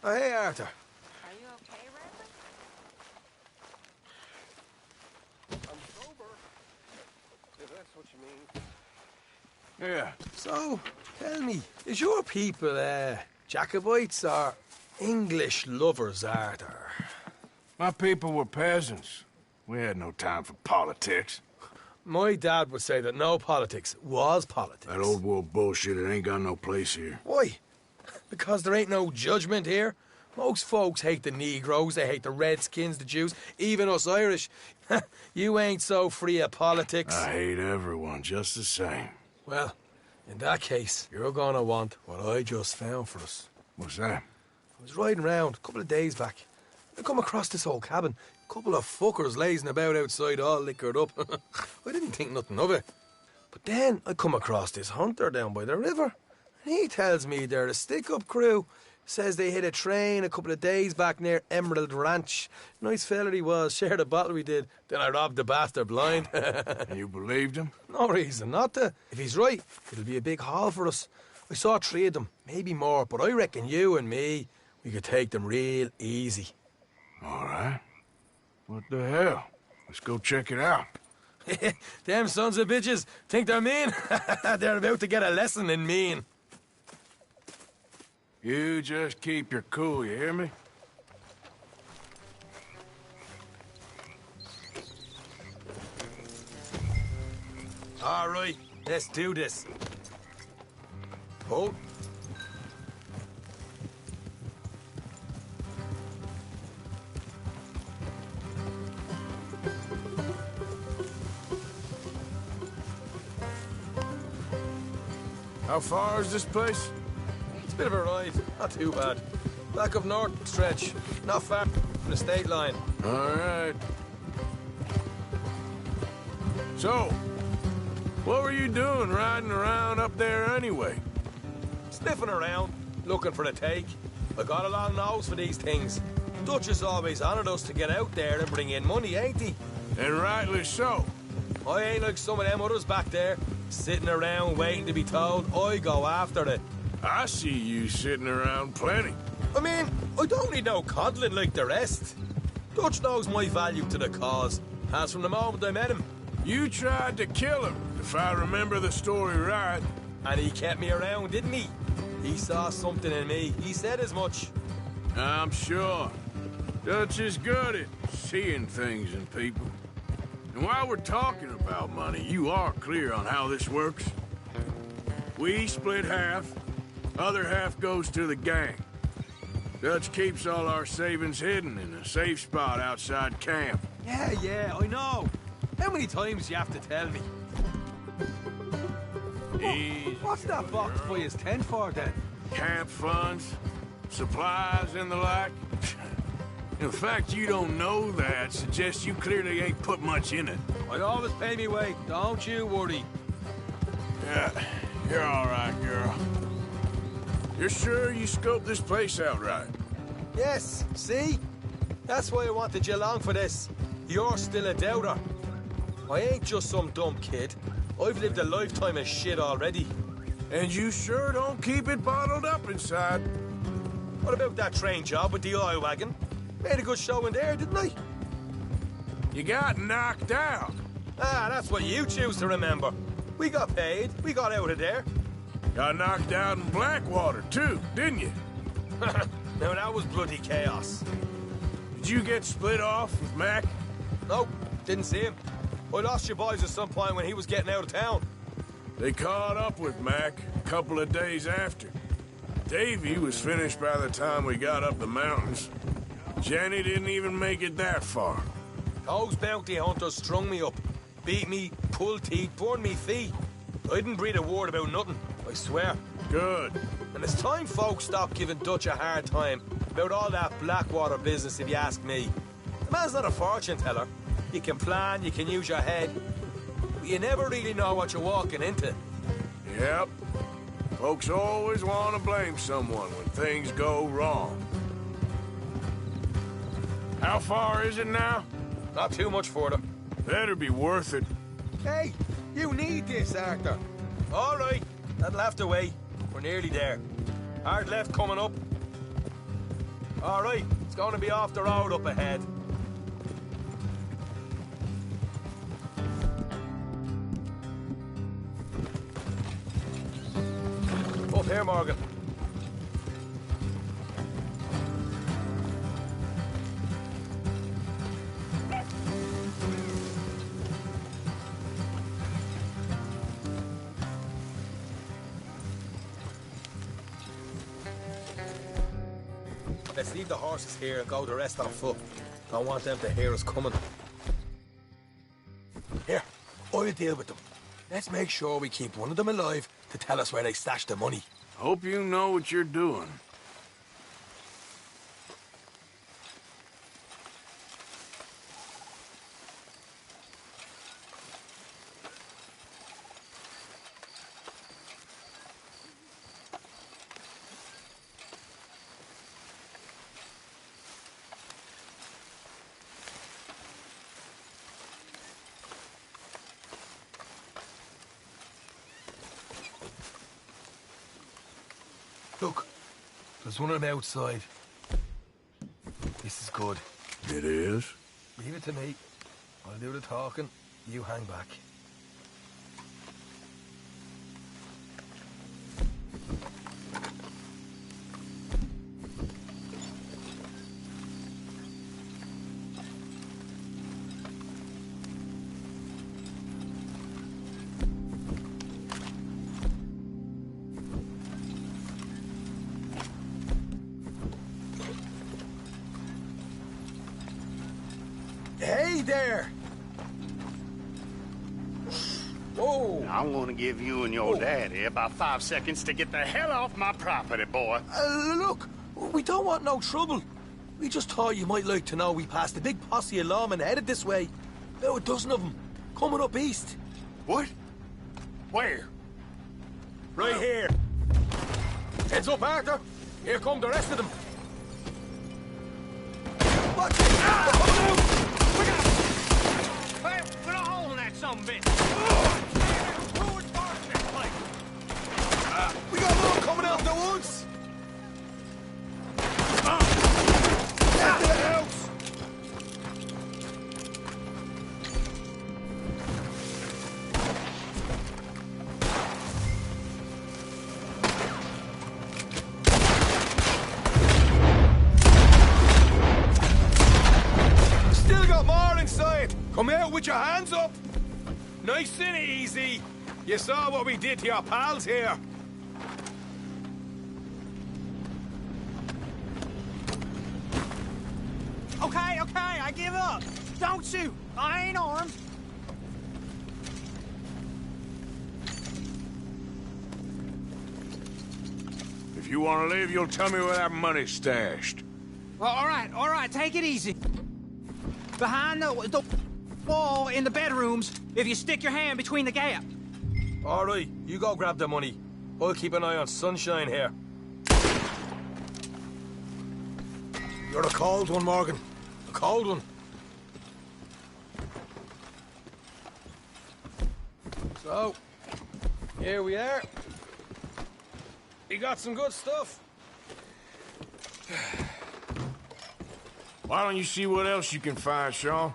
Oh, hey, Arthur. Are you okay, Randy? I'm sober, if that's what you mean. Yeah. So, tell me, is your people, Jacobites or English lovers, Arthur? My people were peasants. We had no time for politics. My dad would say that no politics was politics. That old world bullshit, it ain't got no place here. Why? Because there ain't no judgment here. Most folks hate the Negroes, they hate the Redskins, the Jews, even us Irish. You ain't so free of politics. I hate everyone just the same. Well, in that case, you're gonna want what I just found for us. What's that? I was riding around a couple of days back. I come across this old cabin. A couple of fuckers lazing about outside all liquored up. I didn't think nothing of it. But then I come across this hunter down by the river. And he tells me they're a stick-up crew. Says they hit a train a couple of days back near Emerald Ranch. Nice fella he was, shared a bottle we did. Then I robbed the bastard blind. You believed him? No reason not to. If he's right, it'll be a big haul for us. I saw 3 of them, maybe more, but I reckon you and me, we could take them real easy. All right. What the hell? Let's go check it out. Them sons of bitches think they're mean. They're about to get a lesson in mean. You just keep your cool, you hear me? All right, let's do this. Oh. How far is this place? It's a bit of a ride, not too bad. Back up north stretch, not far from the state line. All right. So, what were you doing riding around up there anyway? Sniffing around, looking for the take. I got a long nose for these things. Dutch has always honoured us to get out there and bring in money, ain't he? And rightly so. I ain't like some of them others back there, sitting around waiting to be told. I go after it. I see you sitting around plenty. I mean, I don't need no coddling like the rest. Dutch knows my value to the cause, as from the moment I met him. You tried to kill him, if I remember the story right. And he kept me around, didn't he? He saw something in me. He said as much. I'm sure. Dutch is good at seeing things in people. And while we're talking about money, you are clear on how this works. We split half, other half goes to the gang. Dutch keeps all our savings hidden in a safe spot outside camp. Yeah, I know. How many times do you have to tell me? Easy. What's that box by his tent for, then? Camp funds, supplies, and the like. The fact you don't know that suggests you clearly ain't put much in it. I always pay me way, don't you worry. Yeah, you're all right, girl. You're sure you scoped this place out right? Yes, see? That's why I wanted you along for this. You're still a doubter. I ain't just some dumb kid. I've lived a lifetime of shit already. And you sure don't keep it bottled up inside. What about that train job with the oil wagon? Made a good show in there, didn't I? You got knocked out. Ah, that's what you choose to remember. We got paid. We got out of there. Got knocked out in Blackwater, too, didn't you? Now, that was bloody chaos. Did you get split off with Mac? Nope, didn't see him. I lost your boys at some point when he was getting out of town. They caught up with Mac a couple of days after. Davy was finished by the time we got up the mountains. Jenny didn't even make it that far. Those bounty hunters strung me up, beat me, pulled teeth, burned me feet. I didn't breathe a word about nothing, I swear. Good. And it's time folks stopped giving Dutch a hard time about all that Blackwater business, if you ask me. The man's not a fortune teller. You can plan, you can use your head, but you never really know what you're walking into. Yep. Folks always want to blame someone when things go wrong. How far is it now? Not too much for them. Better be worth it. Hey, you need this, Arthur. All right, that'll have to wait. We're nearly there. Hard left coming up. All right, it's going to be off the road up ahead. Up here, Morgan. Let's leave the horses here and go the rest on foot. Don't want them to hear us coming. Here, I'll deal with them. Let's make sure we keep one of them alive to tell us where they stashed the money. Hope you know what you're doing. Look, there's one of them outside. This is good. It is? Leave it to me. I'll do the talking. You hang back. Hey there! Whoa! I'm gonna give you and your daddy about 5 seconds to get the hell off my property, boy. Look, we don't want no trouble. We just thought you might like to know we passed a big posse of lawmen headed this way. About a dozen of them, coming up east. What? Where? Right here. Heads up, Arthur. Here come the rest of them. Watch it! Hey, put a hole in that son of a bitch. We got more coming out the woods. Get to the house. Still got more inside. Come out with your hands up. Nice and easy. You saw what we did to your pals here. Okay, I give up. Don't shoot. I ain't armed. If you want to leave, you'll tell me where that money's stashed. Well, all right, take it easy. Behind the wall in the bedrooms, if you stick your hand between the gap. All right, you go grab the money. I'll keep an eye on Sunshine here. You're a cold one, Morgan. A cold one. So, here we are. You got some good stuff. Why don't you see what else you can find, Shaw?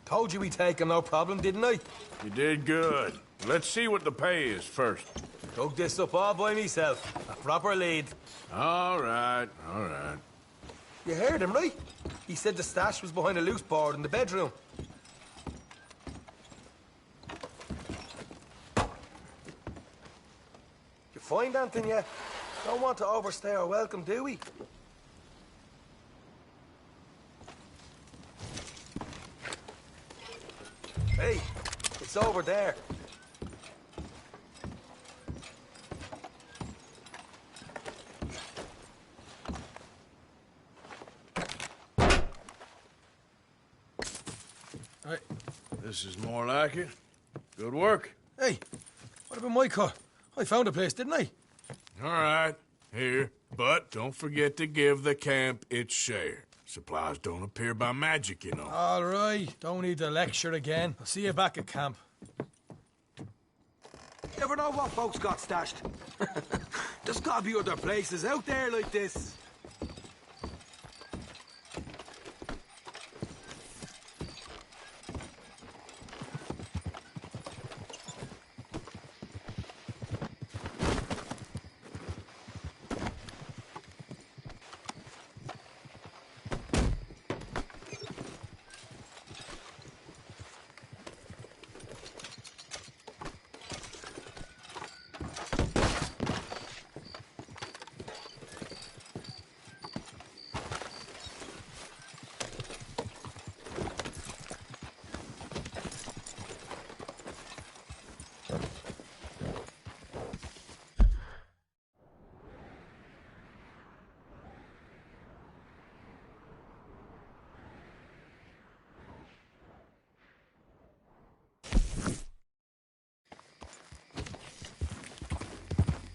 Told you we'd take him, no problem, didn't I? You did good. Let's see what the pay is first. Dug this up all by myself. A proper lead. All right, all right. You heard him, right? He said the stash was behind a loose board in the bedroom. You find anything yet? Don't want to overstay our welcome, do we? Hey, it's over there. Right. This is more like it. Good work. Hey, what about my car? I found a place, didn't I? All right, here. But don't forget to give the camp its share. Supplies don't appear by magic, you know. All right, don't need to lecture again. I'll see you back at camp. Never know what folks got stashed. There's gotta be other places out there like this.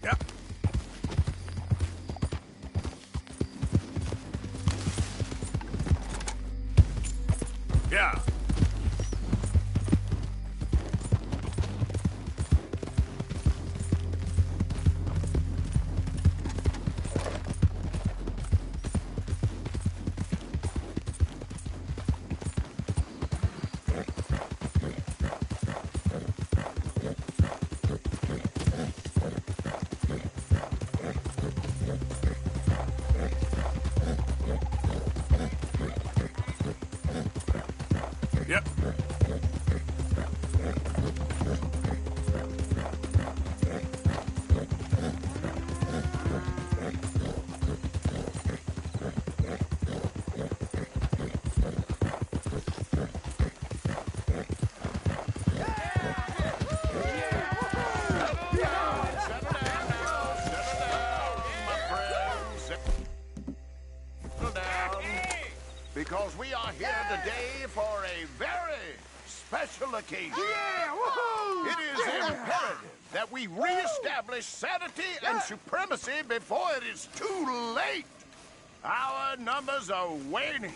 Yep. Yeah. Yep. Because we are here today for a very special occasion. Yeah, woohoo! It is imperative that we reestablish sanity and supremacy before it is too late. Our numbers are waning,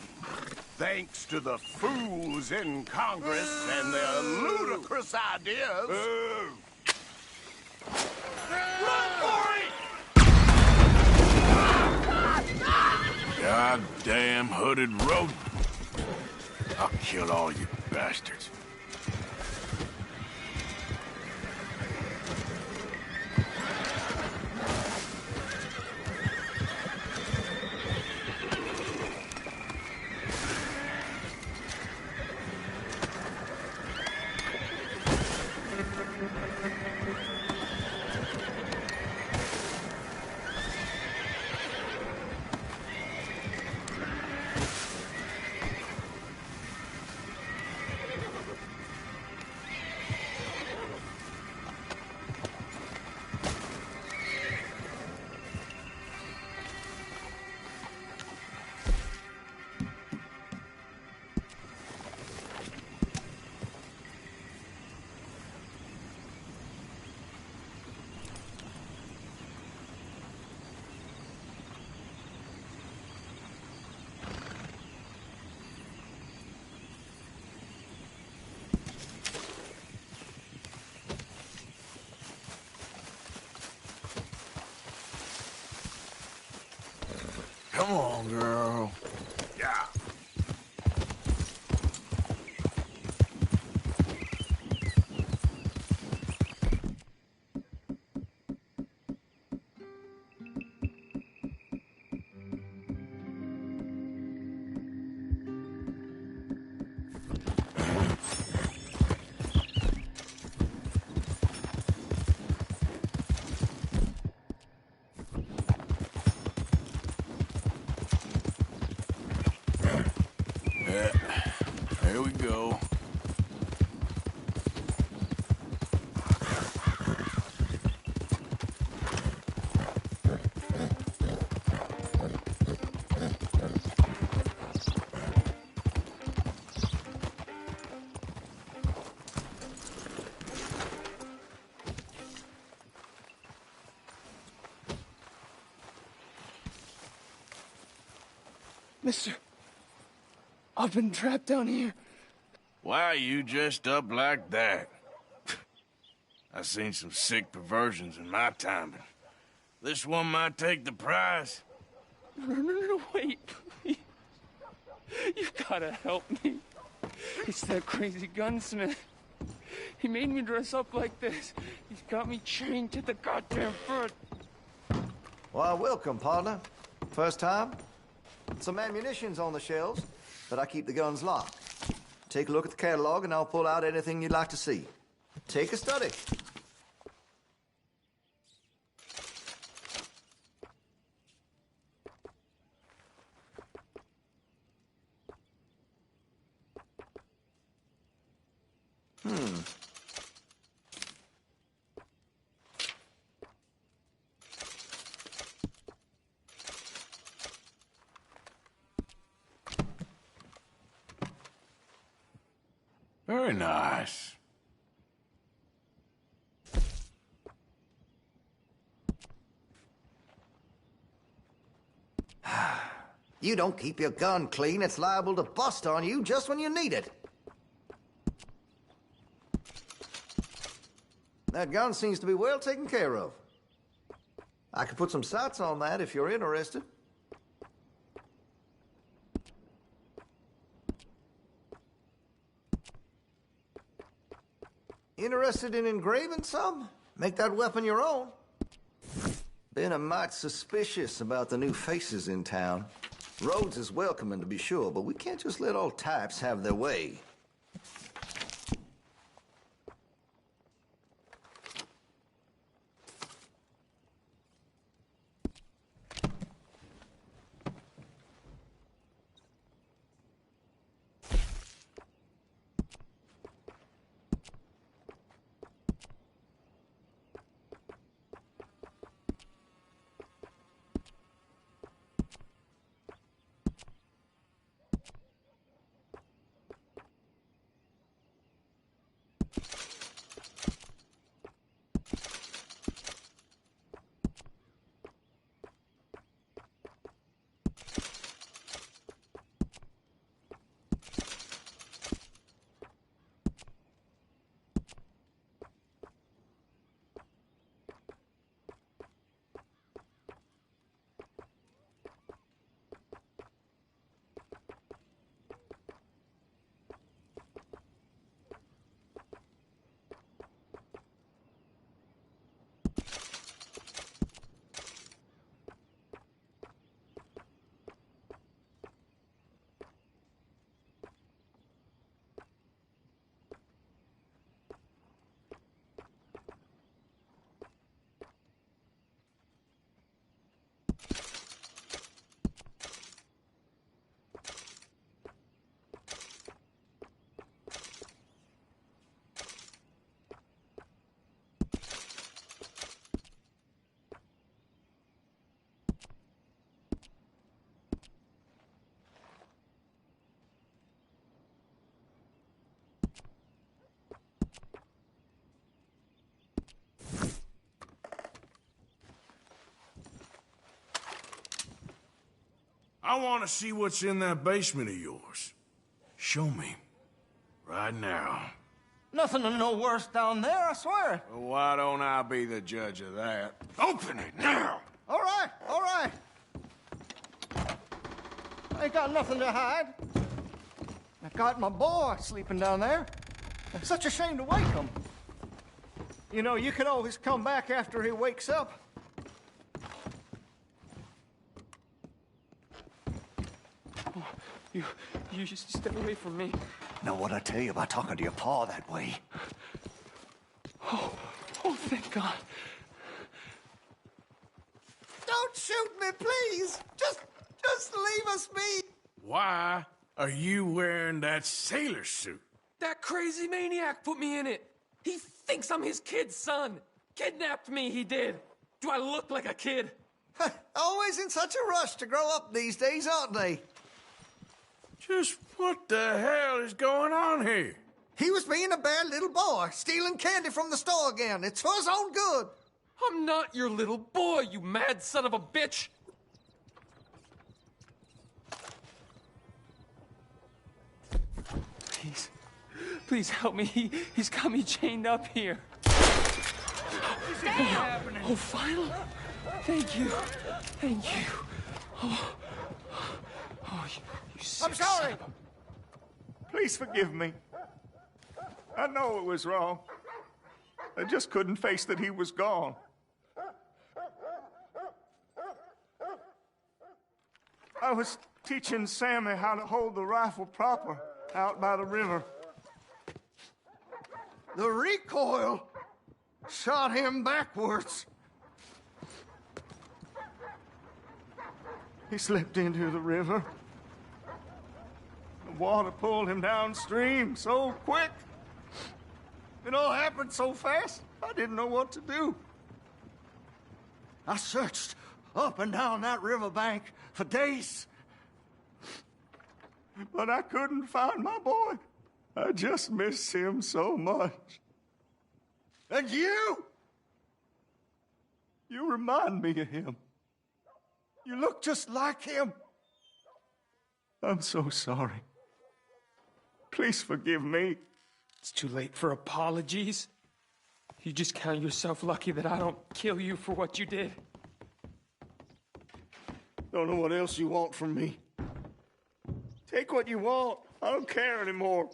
thanks to the fools in Congress and their ludicrous ideas. Run for it! Goddamn hooded rodent. I'll kill all you bastards. Come on, girl. Yeah. There we go. Mister, I've been trapped down here. Why you dressed up like that? I've seen some sick perversions in my time, but this one might take the prize. No, wait. Please. You gotta help me. It's that crazy gunsmith. He made me dress up like this. He's got me chained to the goddamn foot. Why, welcome, partner. First time? Some ammunition's on the shelves, but I keep the guns locked. Take a look at the catalog and I'll pull out anything you'd like to see. Take a study. Very nice. You don't keep your gun clean, it's liable to bust on you just when you need it. That gun seems to be well taken care of. I could put some sights on that if you're interested. Interested in engraving some? Make that weapon your own. Been a mite suspicious about the new faces in town. Rhodes is welcoming, to be sure, but we can't just let all types have their way. I want to see what's in that basement of yours. Show me. Right now. Nothing no worse down there, I swear. Well, why don't I be the judge of that? Open it now! All right, all right. I ain't got nothing to hide. I got my boy sleeping down there. It's such a shame to wake him. You know, you can always come back after he wakes up. You just stay away from me. Know what I tell you about talking to your pa that way? Oh, thank God. Don't shoot me, please. Just leave us be. Why are you wearing that sailor suit? That crazy maniac put me in it. He thinks I'm his kid's son. Kidnapped me, he did. Do I look like a kid? Always in such a rush to grow up these days, aren't they? Just what the hell is going on here? He was being a bad little boy, stealing candy from the store again. It's for his own good. I'm not your little boy, you mad son of a bitch. Please. Please help me. He's got me chained up here. Oh, finally. Thank you. Thank you. Oh, you sick I'm sorry. son of Please forgive me. I know it was wrong. I just couldn't face that he was gone. I was teaching Sammy how to hold the rifle proper out by the river. The recoil shot him backwards. He slipped into the river. The water pulled him downstream so quick. It all happened so fast, I didn't know what to do. I searched up and down that riverbank for days. But I couldn't find my boy. I just miss him so much. And you remind me of him. You look just like him. I'm so sorry. Please forgive me. It's too late for apologies. You just count yourself lucky that I don't kill you for what you did. Don't know what else you want from me. Take what you want. I don't care anymore.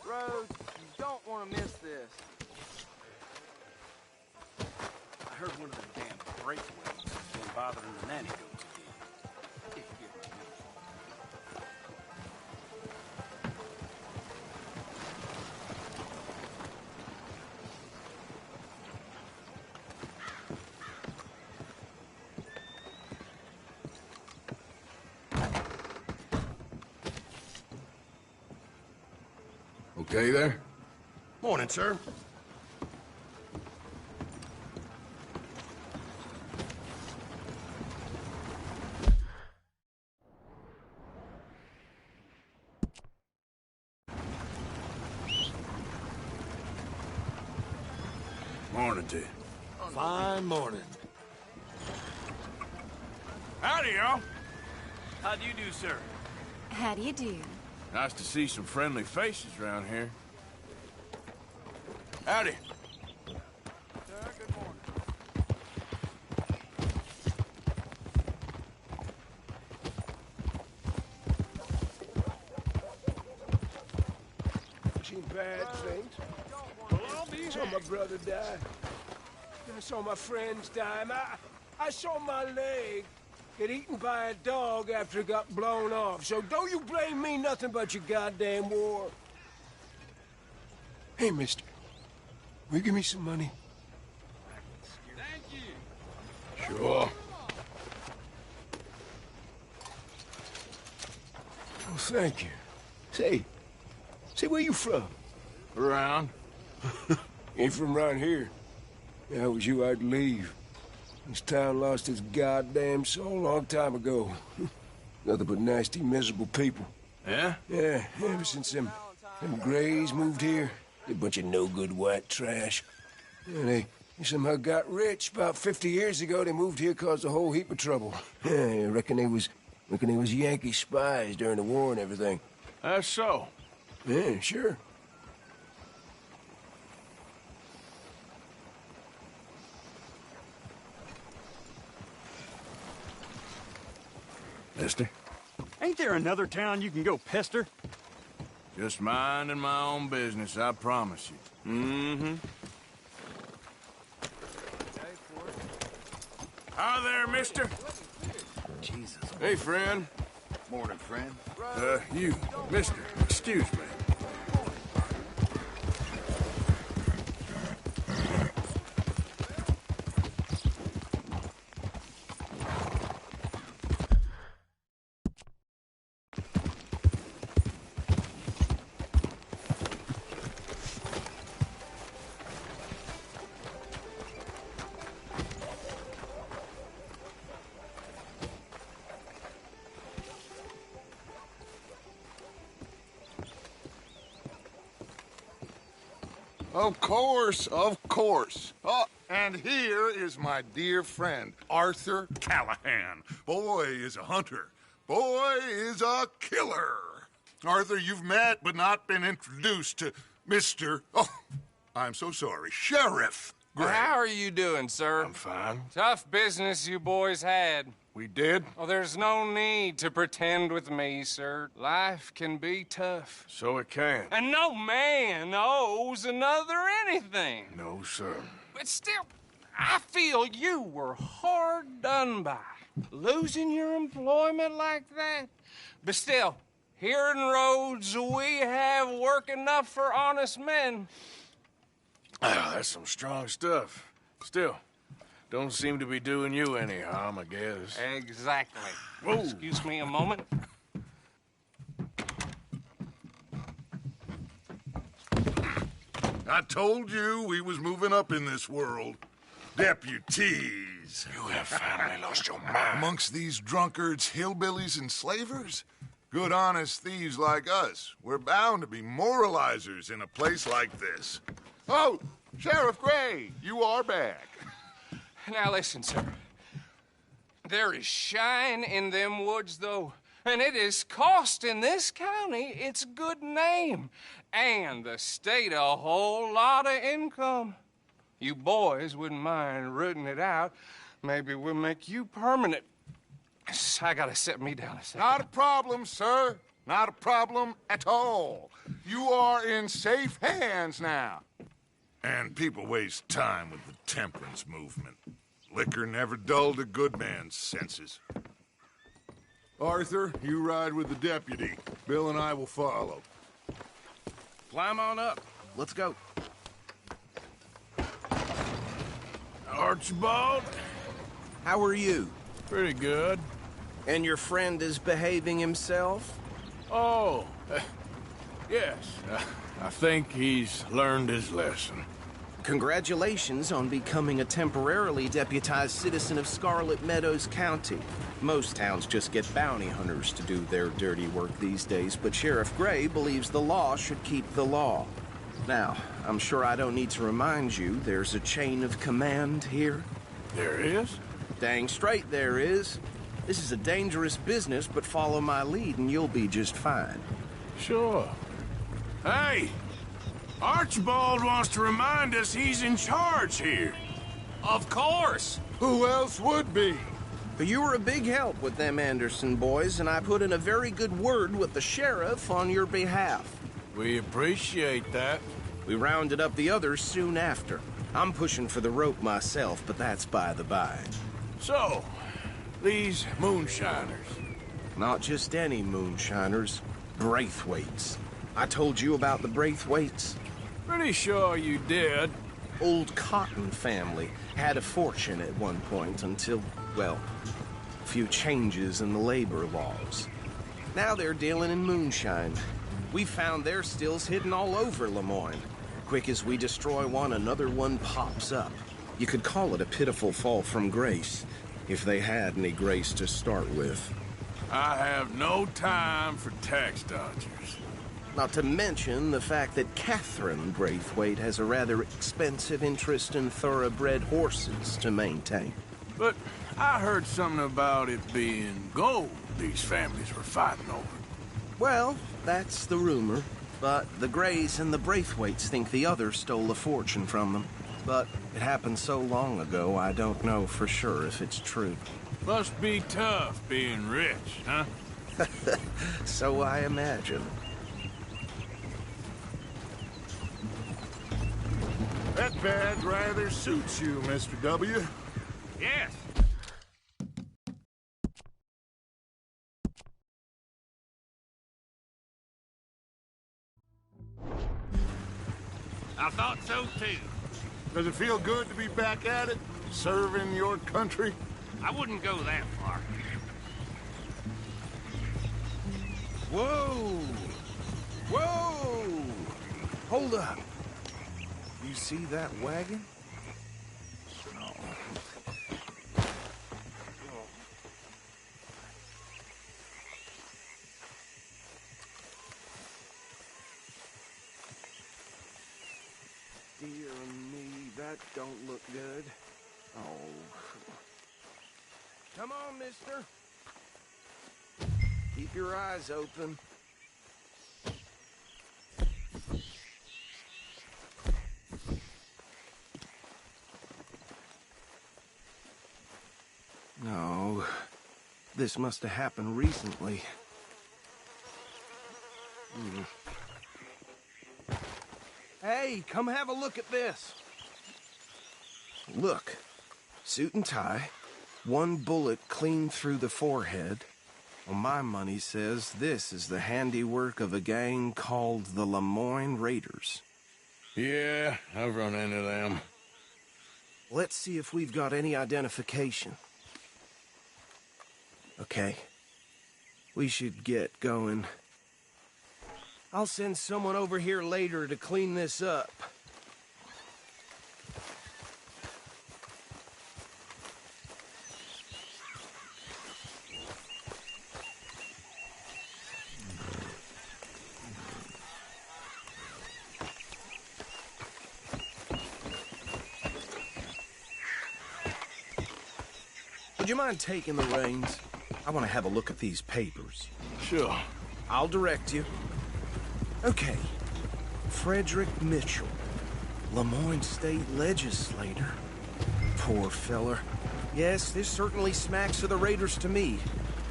Rhodes, you don't want to miss this. I heard one of the damn breakaways has been bothering the nanny goats again. If you get my meaning. Okay there? Morning, sir. Morning to you. Fine morning. Howdy, y'all. How do you do, sir? How do you do? Nice to see some friendly faces around here. Howdy. Sir, good morning. Seen bad things. I saw my brother die. I saw my friends die. I saw my leg get eaten by a dog after it got blown off. So don't you blame me nothing but your goddamn war. Hey, mister. Will you give me some money? Thank you. Sure. Oh, thank you. Say, where you from? Around. Ain't from around here. If I was you, I'd leave. This town lost its goddamn soul a long time ago. Nothing but nasty, miserable people. Yeah? Yeah, ever since them Grays moved here, they a bunch of no-good white trash. Yeah, they somehow got rich. About 50 years ago, they moved here, caused a whole heap of trouble. Yeah, I reckon they was Yankee spies during the war and everything. That's so. Yeah, sure. mister. Ain't there another town you can go pester? Just minding my own business, I promise you. Mm-hmm. Hi there, mister. Jesus. Hey, friend. Morning, friend. You, mister, excuse me. Of course, of course. Oh, and here is my dear friend, Arthur Callahan. Boy is a hunter. Boy is a killer. Arthur, you've met but not been introduced to Mr. Oh, I'm so sorry, Sheriff Gray. How are you doing, sir? I'm fine. Tough business you boys had. We did? Oh, there's no need to pretend with me, sir. Life can be tough. So it can. And no man owes another anything. No, sir. But still, I feel you were hard done by. Losing your employment like that. But still, here in Rhodes, we have work enough for honest men. That's some strong stuff. Still, don't seem to be doing you any harm, I guess. Exactly. Whoa. Excuse me a moment. I told you we was moving up in this world. Deputies. You have finally lost your mind. Amongst these drunkards, hillbillies, and slavers? Good, honest thieves like us. We're bound to be moralizers in a place like this. Oh, Sheriff Gray, you are back. Now listen, sir. There is shine in them woods, though, and it is costing this county its good name and the state a whole lot of income. You boys wouldn't mind rooting it out. Maybe we'll make you permanent. I gotta set me down a second. Not a problem, sir. Not a problem at all. You are in safe hands now. And people waste time with the temperance movement. Liquor never dulled a good man's senses. Arthur, you ride with the deputy. Bill and I will follow. Climb on up. Let's go. Archibald? How are you? Pretty good. And your friend is behaving himself? Oh, yes. I think he's learned his lesson. Congratulations on becoming a temporarily deputized citizen of Scarlet Meadows County. Most towns just get bounty hunters to do their dirty work these days, but Sheriff Gray believes the law should keep the law. Now, I'm sure I don't need to remind you there's a chain of command here. There is? Dang straight there is. This is a dangerous business, but follow my lead and you'll be just fine. Sure. Hey! Archibald wants to remind us he's in charge here. Of course. Who else would be? But you were a big help with them Anderson boys, and I put in a very good word with the sheriff on your behalf. We appreciate that. We rounded up the others soon after. I'm pushing for the rope myself, but that's by the by. So, these moonshiners. Not just any moonshiners. Braithwaites. I told you about the Braithwaites? Pretty sure you did. Old Cotton family had a fortune at one point until, well, a few changes in the labor laws. Now they're dealing in moonshine. We found their stills hidden all over Lemoyne. Quick as we destroy one, another one pops up. You could call it a pitiful fall from grace, if they had any grace to start with. I have no time for tax dodgers. Not to mention the fact that Catherine Braithwaite has a rather expensive interest in thoroughbred horses to maintain. But I heard something about it being gold these families were fighting over. Well, that's the rumor. But the Grays and the Braithwaites think the other stole a fortune from them. But it happened so long ago, I don't know for sure if it's true. Must be tough being rich, huh? So I imagine. That badge rather suits you, Mr. W. Yes. I thought so, too. Does it feel good to be back at it, serving your country? I wouldn't go that far. Whoa! Whoa! Hold up. You see that wagon? Dear me, that don't look good. Oh. Come on, mister. Keep your eyes open. No, this must have happened recently. Hey, come have a look at this. Look, suit and tie, one bullet clean through the forehead. Well, my money says this is the handiwork of a gang called the Lemoyne Raiders. Yeah, I've run into them. Let's see if we've got any identification. Okay. We should get going. I'll send someone over here later to clean this up. Would you mind taking the reins? I want to have a look at these papers. Sure. I'll direct you. Okay. Frederick Mitchell, Lemoyne State Legislator. Poor feller. Yes, this certainly smacks of the Raiders to me.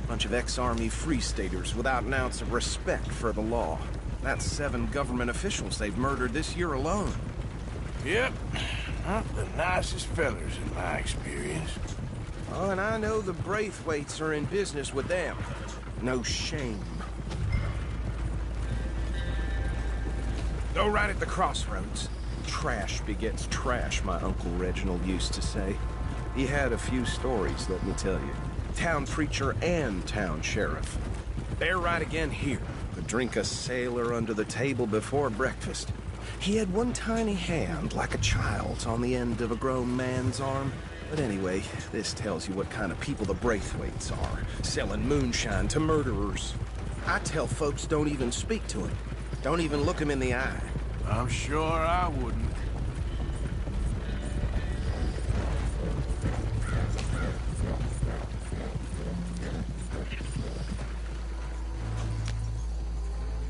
Bunch of ex-Army Free Staters without an ounce of respect for the law. That's 7 government officials they've murdered this year alone. Yep. Not the nicest fellers in my experience. Oh, and I know the Braithwaites are in business with them. No shame. Go right at the crossroads. Trash begets trash, my Uncle Reginald used to say. He had a few stories, let me tell you. Town preacher and town sheriff. They're right again here. Could drink a sailor under the table before breakfast. He had one tiny hand, like a child's, on the end of a grown man's arm. But anyway, this tells you what kind of people the Braithwaites are. Selling moonshine to murderers. I tell folks don't even speak to him. Don't even look him in the eye. I'm sure I wouldn't.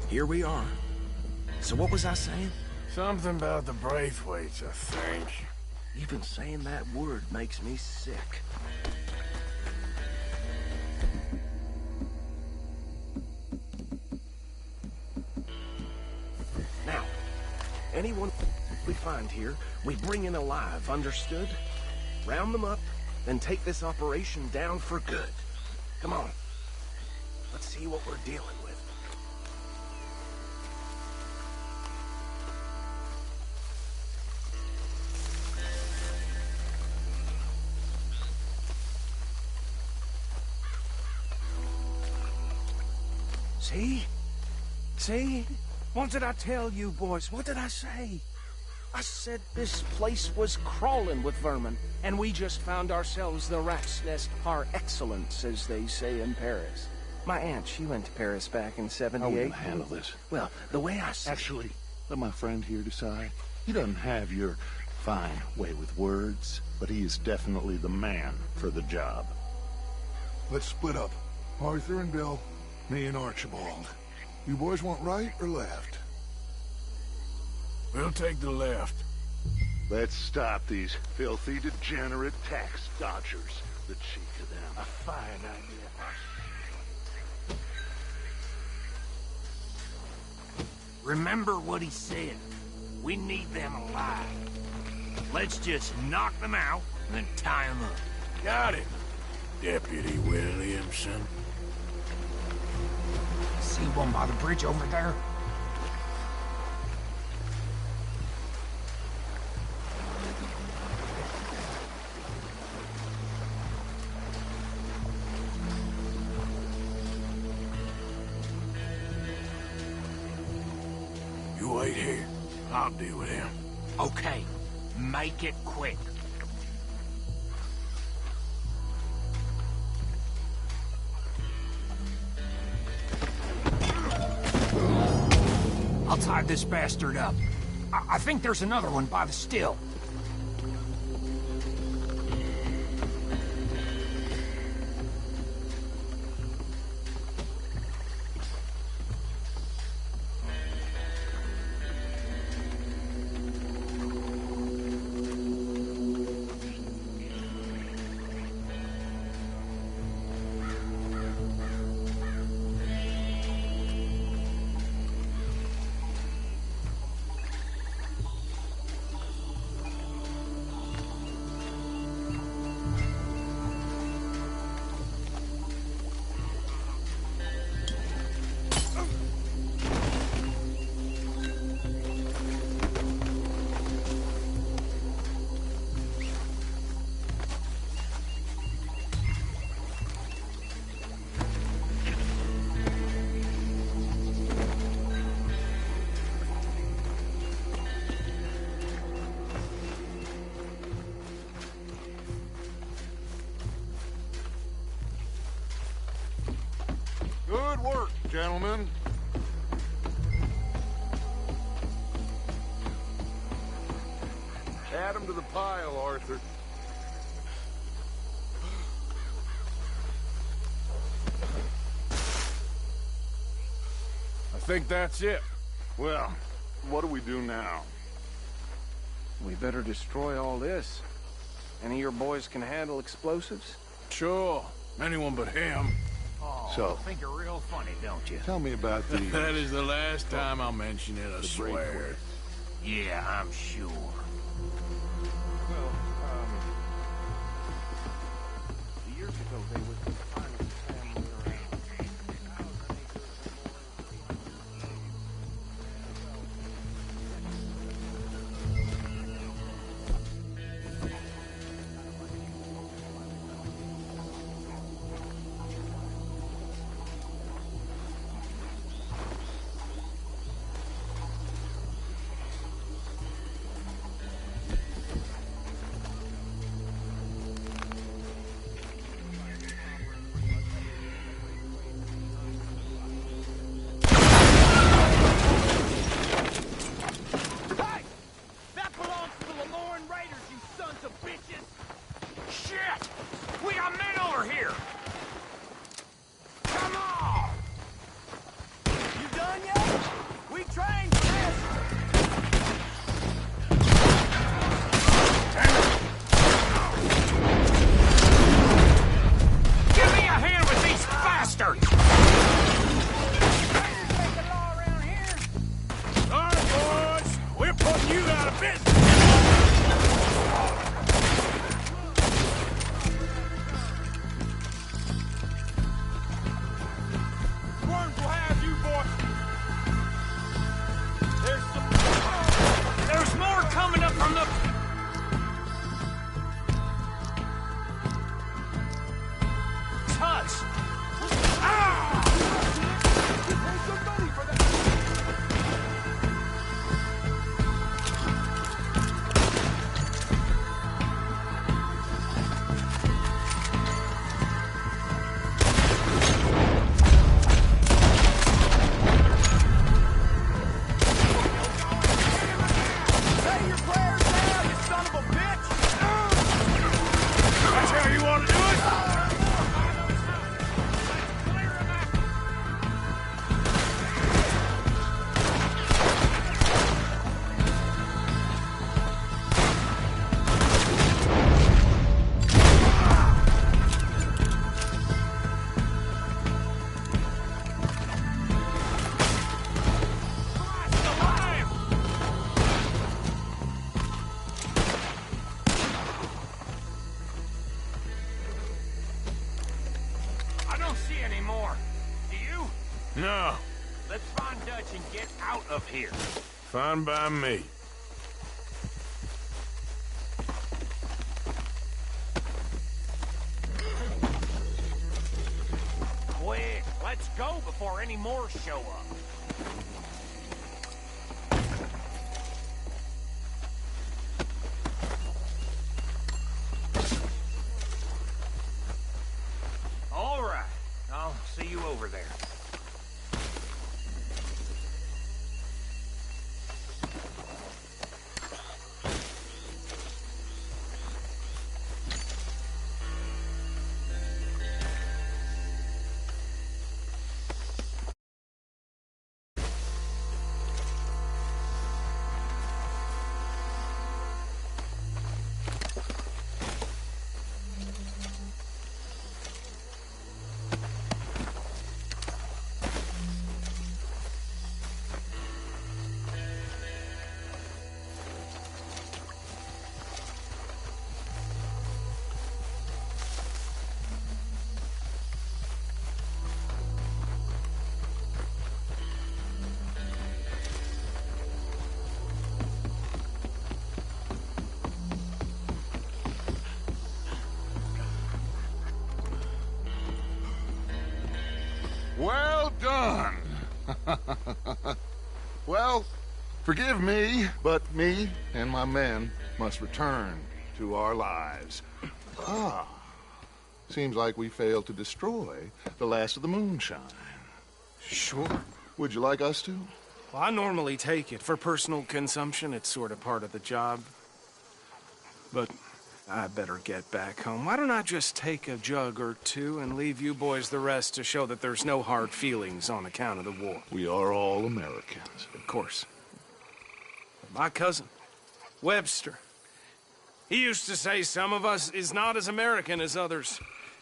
Here we are. So what was I saying? Something about the Braithwaites, I think. Even saying that word makes me sick. Now, anyone we find here, we bring in alive, understood? Round them up, then take this operation down for good. Come on. Let's see what we're dealing with. See? See? What did I tell you, boys? What did I say? I said this place was crawling with vermin, and we just found ourselves the rat's nest par excellence, as they say in Paris. My aunt, she went to Paris back in '78. How will you handle this? Well, the way I see Actually, let my friend here decide. He doesn't have your fine way with words, but he is definitely the man for the job. Let's split up. Arthur and Bill, me and Archibald. You boys want right or left? We'll take the left. Let's stop these filthy, degenerate tax dodgers. The cheek of them. A fine idea. Remember what he said. We need them alive. Let's just knock them out and then tie them up. Got it, Deputy Williamson. See one by the bridge over there? You wait here. I'll deal with him. Okay, make it quick. I'll tie this bastard up. I think there's another one by the still. Good work, gentlemen. Add them to the pile, Arthur. I think that's it. Well, what do we do now? We better destroy all this. Any of your boys can handle explosives? Sure. Anyone but him. Oh, So- think you're real funny, don't you? Tell me about these. That is the last time I'll mention it, I swear. Yeah, I'm sure. Well, years ago they were the finest family around. No. Let's find Dutch and get out of here. Fine by me. Quick, let's go before any more show up. All right, I'll see you over there. Well done. Well, forgive me, but me and my men must return to our lives. Ah, seems like we failed to destroy the last of the moonshine. Sure. Would you like us to? Well, I normally take it. For personal consumption, it's sort of part of the job. But I better get back home. Why don't I just take a jug or two and leave you boys the rest to show that there's no hard feelings on account of the war? We are all Americans. Of course. But my cousin, Webster, he used to say some of us is not as American as others,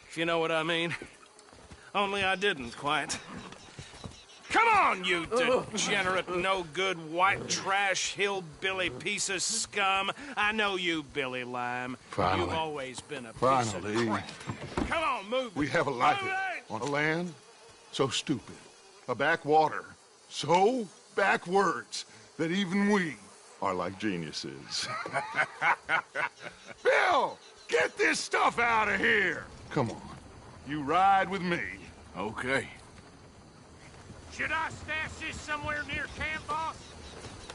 if you know what I mean. Only I didn't quite. Come on, you degenerate, no-good, white trash, hillbilly piece of scum. I know you, Billy Lime. Finally. You've always been a piece Finally. of crap. Come on, move. We have a life on a land so stupid, a backwater so backwards that even we are like geniuses. Bill, get this stuff out of here. Come on, you ride with me. Okay. Should I stash this somewhere near camp, boss?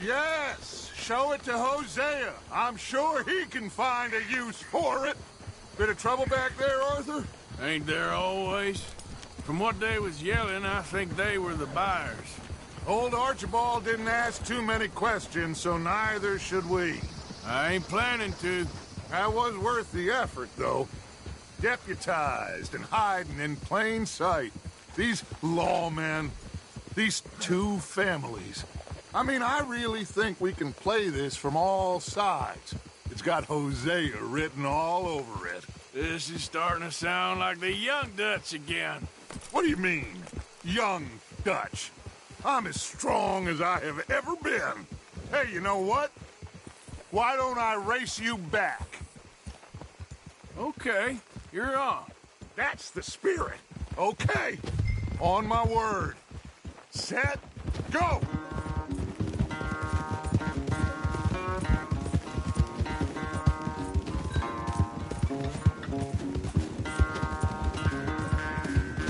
Yes, show it to Hosea. I'm sure he can find a use for it. Bit of trouble back there, Arthur? Ain't there always? From what they was yelling, I think they were the buyers. Old Archibald didn't ask too many questions, so neither should we. I ain't planning to. That was worth the effort, though. Deputized and hiding in plain sight. These lawmen, these two families. I mean, I really think we can play this from all sides. It's got Hosea written all over it. This is starting to sound like the young Dutch again. What do you mean, young Dutch? I'm as strong as I have ever been. Hey, you know what? Why don't I race you back? Okay, you're on. That's the spirit. Okay, on my word. Set, go!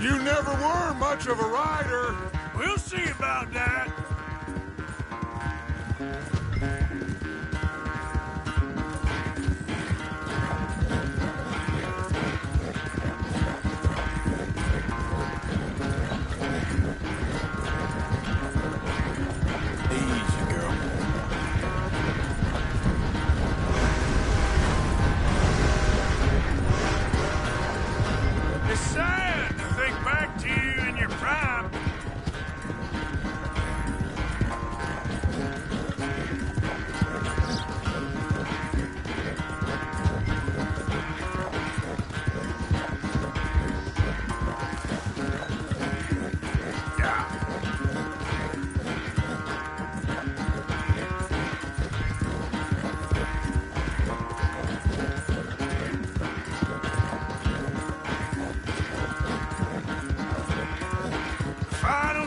You never were much of a rider. We'll see about that. Easy, girl. It's sad to think back to you in your prime.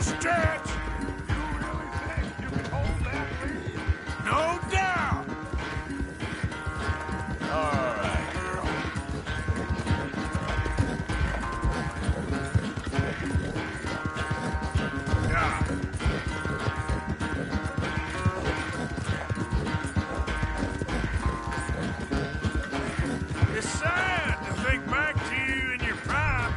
no stretch. You really think you can hold that lead? No doubt. All right, girl. Yeah. It's sad to think back to you in your prime.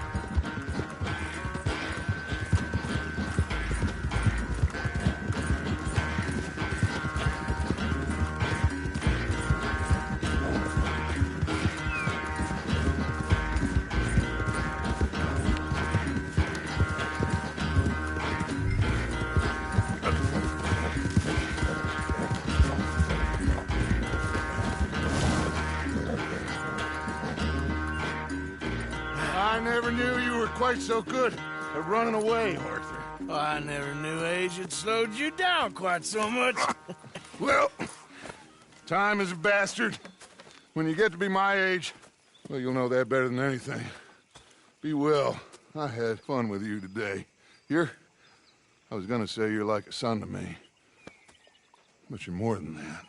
I never knew you were quite so good at running away, Arthur. I never knew age had slowed you down quite so much. Well, time is a bastard. When you get to be my age, well, you'll know that better than anything. Be well. I had fun with you today. I was gonna say you're like a son to me. But you're more than that.